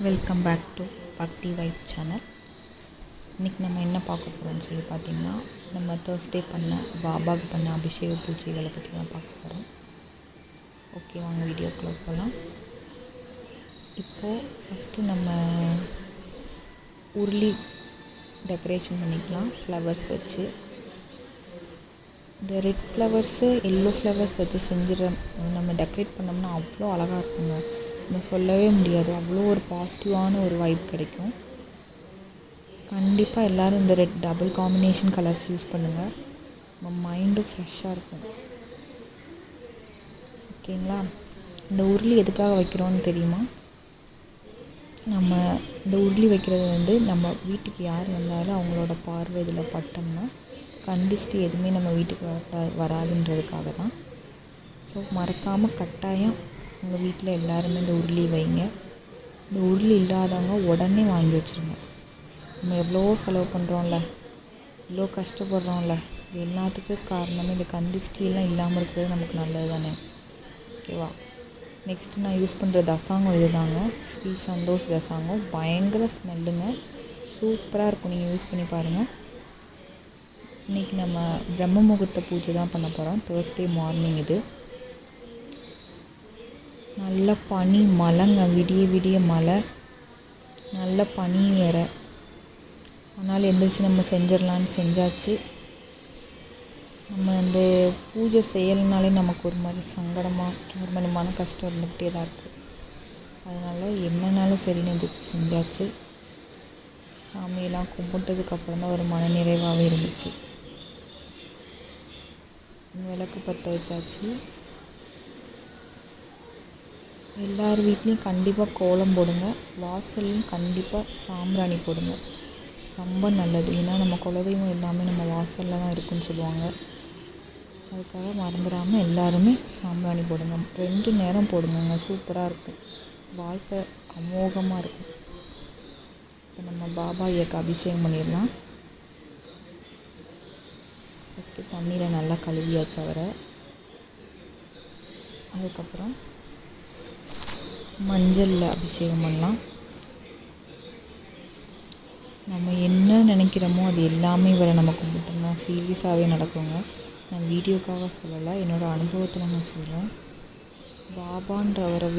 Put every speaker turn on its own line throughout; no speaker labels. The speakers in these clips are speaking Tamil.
வெல்கம் பேக் டு பக்தி வைப் சேனல். இன்றைக்கி நம்ம என்ன பார்க்க போகிறோம்னு சொல்லி பார்த்திங்கன்னா, நம்ம தேர்ஸ்டே பாபாவுக்கு பண்ண அபிஷேக பூஜைகளை பற்றி தான் பார்க்க போகிறோம். ஓகே, வாங்க வீடியோக்குள்ளே போகலாம். இப்போது ஃபஸ்ட்டு நம்ம உருளி டெக்கரேஷன் பண்ணிக்கலாம். ஃப்ளவர்ஸ் வச்சு, இந்த ரெட் ஃப்ளவர்ஸு எல்லோ ஃப்ளவர்ஸ் வச்சு நம்ம டெக்கரேட் பண்ணோம்னா அவ்வளோ அழகாக இருக்குங்க. நம்ம சொல்லவே முடியாது, அவ்வளோ ஒரு பாசிட்டிவான ஒரு வைப் கிடைக்கும். கண்டிப்பாக எல்லோரும் இந்த red double combination colours use பண்ணுங்கள். நம்ம மைண்டும் ஃப்ரெஷ்ஷாக இருக்கும். ஓகேங்களா? இந்த உருளி எதுக்காக வைக்கிறோன்னு தெரியுமா? நம்ம இந்த உருளி வைக்கிறது நம்ம வீட்டுக்கு யார் வந்தாலும் அவங்களோட பார்வை இதில் பட்டோம்னா கந்திஷ்டி எதுவுமே நம்ம வீட்டுக்கு வராதுன்றதுக்காக தான். ஸோ மறக்காமல் கட்டாயம் உங்கள் வீட்டில் எல்லாருமே இந்த உருளி வைங்க. இந்த உருளி இல்லாதவங்க உடனே வாங்கி வச்சுருங்க. நம்ம எவ்வளோ செலவு பண்ணுறோம்ல, இவ்வளோ கஷ்டப்படுறோம்ல, இது எல்லாத்துக்கும் காரணமே இந்த கந்திஷ்டியெல்லாம் இல்லாமல் இருக்கிறது நமக்கு நல்லது தானே. ஓகேவா? நெக்ஸ்ட்டு நான் யூஸ் பண்ணுற தசாங்கம் இது தாங்க, ஸ்ரீ சந்தோஷ் தசாங்கம். பயங்கர ஸ்மெல்லுங்க, சூப்பராக இருக்கும். நீங்கள் யூஸ் பண்ணி பாருங்கள். இன்றைக்கி நம்ம பிரம்ம முகூர்த்த பூஜை தான் பண்ண போகிறோம். தேர்ஸ்டே மார்னிங் இது. நல்ல பனி மழைங்க, விடிய மழை, நல்ல பனி வேறு. அதனால் எந்திரிச்சு நம்ம செஞ்சிடலான்னு செஞ்சாச்சு. நம்ம இந்த பூஜை செய்யலைனாலே நமக்கு ஒரு மாதிரி சங்கடமாக, ஒரு மாதிரி மன கஷ்டம் இருந்துக்கிட்டே தான் இருக்குது. அதனால் என்னன்னாலும் சரின்னு எந்திரிச்சு செஞ்சாச்சு. சாமியெல்லாம் கும்பிட்டதுக்கப்புறம் தான் ஒரு மன நிறைவாகவே இருந்துச்சு. விளக்கு பற்ற வச்சாச்சு. எல்லார் வீட்லேயும் கண்டிப்பாக கோலம் போடுங்க. வாசல்லையும் கண்டிப்பாக சாம்பிராணி போடுங்க. ரொம்ப நல்லது. ஏன்னா நம்ம குலதெய்வம் எல்லாமே நம்ம வாசலில் தான் இருக்குன்னு சொல்லுவாங்க. அதுக்காக மறந்துடாமல் எல்லாருமே சாம்பிராணி போடுங்க. 2 நேரம் போடுங்க, சூப்பராக இருக்கும். வாழ்க்கை அமோகமாக இருக்கும். இப்போ நம்ம பாபா ஐயாக்கு அபிஷேகம் பண்ணிடலாம். ஃபஸ்ட்டு தண்ணியில் நல்லா கழுவியாச்சு அவரை. அதுக்கப்புறம் மஞ்சளில் அபிஷேகம் பண்ணலாம். நம்ம என்ன நினைக்கிறோமோ அது எல்லாமே இவரை நம்ம கும்பிட்டோம்னா சீரியஸாகவே நடக்குங்க. நான் வீடியோக்காக சொல்லலை, என்னோடய அனுபவத்தில் நான் சொல்கிறேன். பாபான்றவரை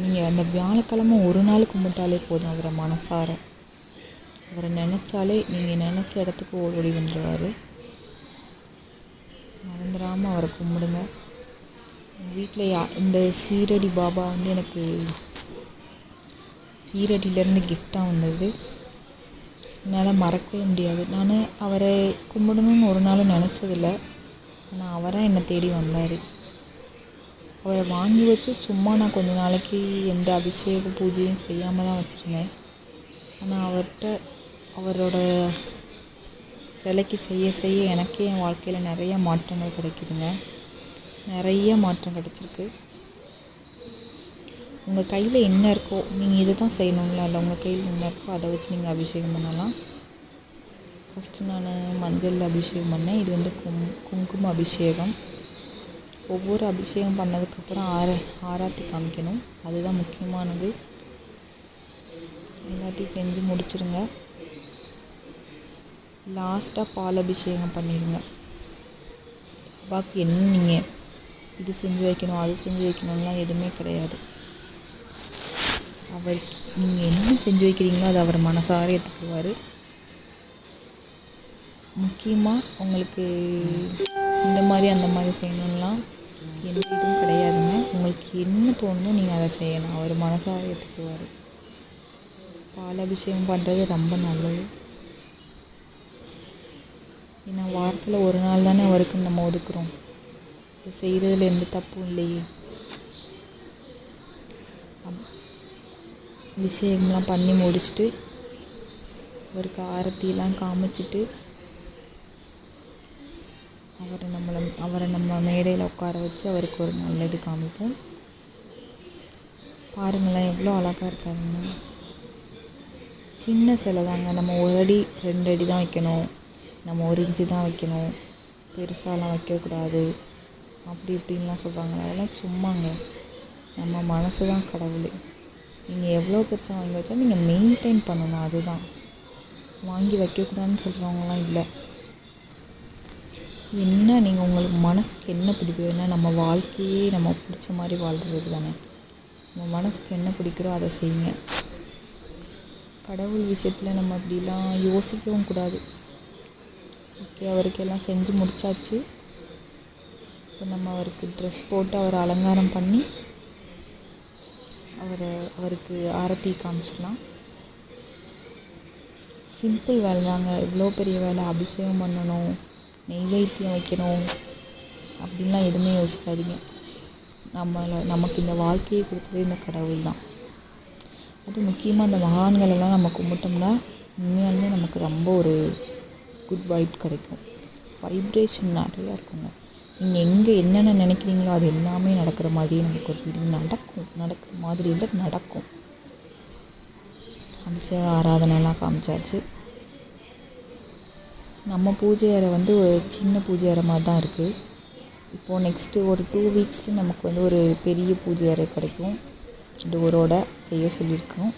நீங்கள் அந்த வியாழக்கிழமை ஒரு நாள் கும்பிட்டாலே போதும். அவரை மனசார அவரை நினச்சாலே நீங்கள் நினச்ச இடத்துக்கு ஓடி வந்துடுவார். மறந்துடாமல் அவரை கும்பிடுங்க. எங்கள் வீட்டில் இந்த சீரடி பாபா எனக்கு சீரடியிலேருந்து கிஃப்டாக வந்தது. என்னால் மறக்கவே முடியாது. நான் அவரை கும்பிடணும்னு ஒரு நாளும் நினச்சதில்லை. ஆனால் அவராக என்னை தேடி வந்தார். அவரை வாங்கி வச்சு சும்மா நான் கொஞ்ச நாளைக்கு எந்த அபிஷேக பூஜையும் செய்யாமல் தான் வச்சுருந்தேன். ஆனால் அவரோட சிலைக்கு செய்ய எனக்கே என் வாழ்க்கையில் நிறைய மாற்றங்கள் கிடைக்குதுங்க. நிறைய மாற்றம் கிடச்சிருக்கு. உங்கள் கையில் என்ன இருக்கோ, நீங்கள் இதை தான் செய்யணுங்களா இல்லை, உங்கள் கையில் என்ன இருக்கோ அதை வச்சு நீங்கள் அபிஷேகம் பண்ணலாம். ஃபஸ்ட்டு நான் மஞ்சள் அபிஷேகம் பண்ணேன். இது குங்கும அபிஷேகம். ஒவ்வொரு அபிஷேகம் பண்ணதுக்கப்புறம் ஆராத்தி காமிக்கணும். அதுதான் முக்கியமானது. எல்லாத்தையும் செஞ்சு முடிச்சிருங்க. லாஸ்ட்டாக பால் அபிஷேகம் பண்ணிடுங்க. பாக்கி என்ன நீங்கள் இது செஞ்சு வைக்கணும் அது செஞ்சு வைக்கணும்லாம் எதுவுமே கிடையாது. அவருக்கு நீங்கள் என்ன செஞ்சு வைக்கிறீங்களோ அது அவர் மனசார ஏற்றுக்குவார். முக்கியமாக உங்களுக்கு இந்த மாதிரி அந்த மாதிரி செய்யணும்லாம் எந்த இதுவும் கிடையாதுங்க. உங்களுக்கு என்ன தோணுதோ நீங்கள் அதை செய்யணும். அவர் மனசார ஏற்றுக்குவார். பால் அபிஷேகம் பண்ணுறது ரொம்ப நல்லது. ஏன்னா வாரத்தில் ஒரு நாள் தானே அவருக்கு நம்ம ஒதுக்குறோம். இது செய்கிறதுல எந்த தப்பும் இல்லையே. அபிஷேகம்லாம் பண்ணி முடிச்சுட்டு அவருக்கு ஆரத்தியெல்லாம் காமிச்சிட்டு அவரை நம்ம மேடையில் உட்கார வச்சு அவருக்கு ஒரு நல்லது காமிப்போம். பாருங்களேன் எவ்வளோ அழகாக இருக்காருன்னு. சின்ன சிலை தாங்க. நம்ம 1 அடி 2 அடி தான் வைக்கணும், நம்ம 1 இன்ச்சு தான் வைக்கணும், பெருசாலாம் வைக்கக்கூடாது அப்படி இப்படின்லாம் சொல்கிறாங்க. அதெல்லாம் சும்மாங்க. நம்ம மனசு தான் கடவுள். நீங்கள் எவ்வளோ பெருசாக வாங்கி வச்சாலும் நீங்கள் மெயின்டைன் பண்ணணும். அதுதான், வாங்கி வைக்கக்கூடாதுன்னு சொல்கிறவங்களாம் இல்லை. என்ன நீங்கள் உங்களுக்கு மனசுக்கு என்ன பிடிக்குதோ, ஏன்னா நம்ம வாழ்க்கையே நம்ம பிடிச்ச மாதிரி வாழ்கிறது தானே. நம்ம மனசுக்கு என்ன பிடிக்கிறோ அதை செய்யுங்க. கடவுள் விஷயத்தில் நம்ம அப்படிலாம் யோசிக்கவும் கூடாது. ஓகே, அவருக்கு எல்லாம் செஞ்சு முடித்தாச்சு. இப்போ நம்ம அவருக்கு ட்ரெஸ் போட்டு அவரை அலங்காரம் பண்ணி அவருக்கு ஆரத்தி காமிச்சிடலாம். சிம்பிள் வேலை தாங்க, இவ்வளோ பெரிய வேலை. அபிஷேகம் பண்ணணும், நெய்வேத்தியம் வைக்கணும் அப்படின்லாம் எதுவுமே யோசிக்காதீங்க. நமக்கு இந்த வாழ்க்கையை கொடுத்ததே இந்த கடவுள் தான். அது முக்கியமாக அந்த மகான்களெல்லாம் நம்ம கும்பிட்டோம்னா உண்மையாலுமே நமக்கு ரொம்ப ஒரு குட் வைப் கிடைக்கும். வைப்ரேஷன் நிறையா இருக்குங்க. நீங்கள் எங்கே என்னென்ன நினைக்கிறீங்களோ அது எல்லாமே நடக்கிற மாதிரியே நமக்கு ஒரு ஃபீலிங் நடக்கிற மாதிரி இல்லை, நடக்கும். அபிஷேக ஆராதனைலாம் காமிச்சாச்சு. நம்ம பூஜை அறை ஒரு சின்ன பூஜை அறை மாதிரி தான் இருக்குது. இப்போது நெக்ஸ்ட்டு ஒரு 2 வீக்ஸில் நமக்கு ஒரு பெரிய பூஜை அறை கிடைக்கும். டோரோட செய்ய சொல்லியிருக்கோம்.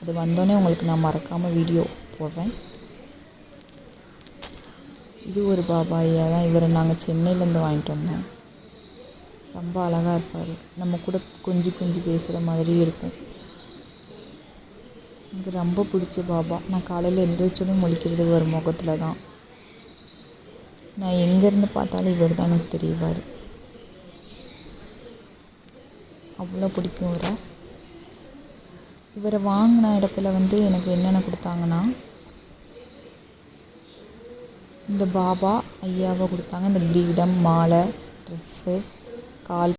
அது வந்தோடனே உங்களுக்கு நான் மறக்காமல் வீடியோ போடுறேன். இது ஒரு பாபா ஐயா தான். இவரை நாங்கள் சென்னையிலேருந்து வாங்கிட்டு வந்தோம். ரொம்ப அழகாக இருப்பார். நம்ம கூட கொஞ்சி பேசுகிற மாதிரி இருக்கும். எனக்கு ரொம்ப பிடிச்ச பாபா. நான் காலையில் எந்திரிச்சோடனே முழிக்கிறது ஒரு முகத்தில் தான். நான் எங்கேருந்து பார்த்தாலும் இவர் தான் எனக்கு தெரிவார். அவ்வளோ பிடிக்கும் இவரை வாங்கின இடத்துல எனக்கு என்னென்ன கொடுத்தாங்கன்னா, இந்த பாபா ஐயாவை கொடுத்தாங்க. இந்த கிரீடம், மாலை, ட்ரெஸ்ஸு, கால்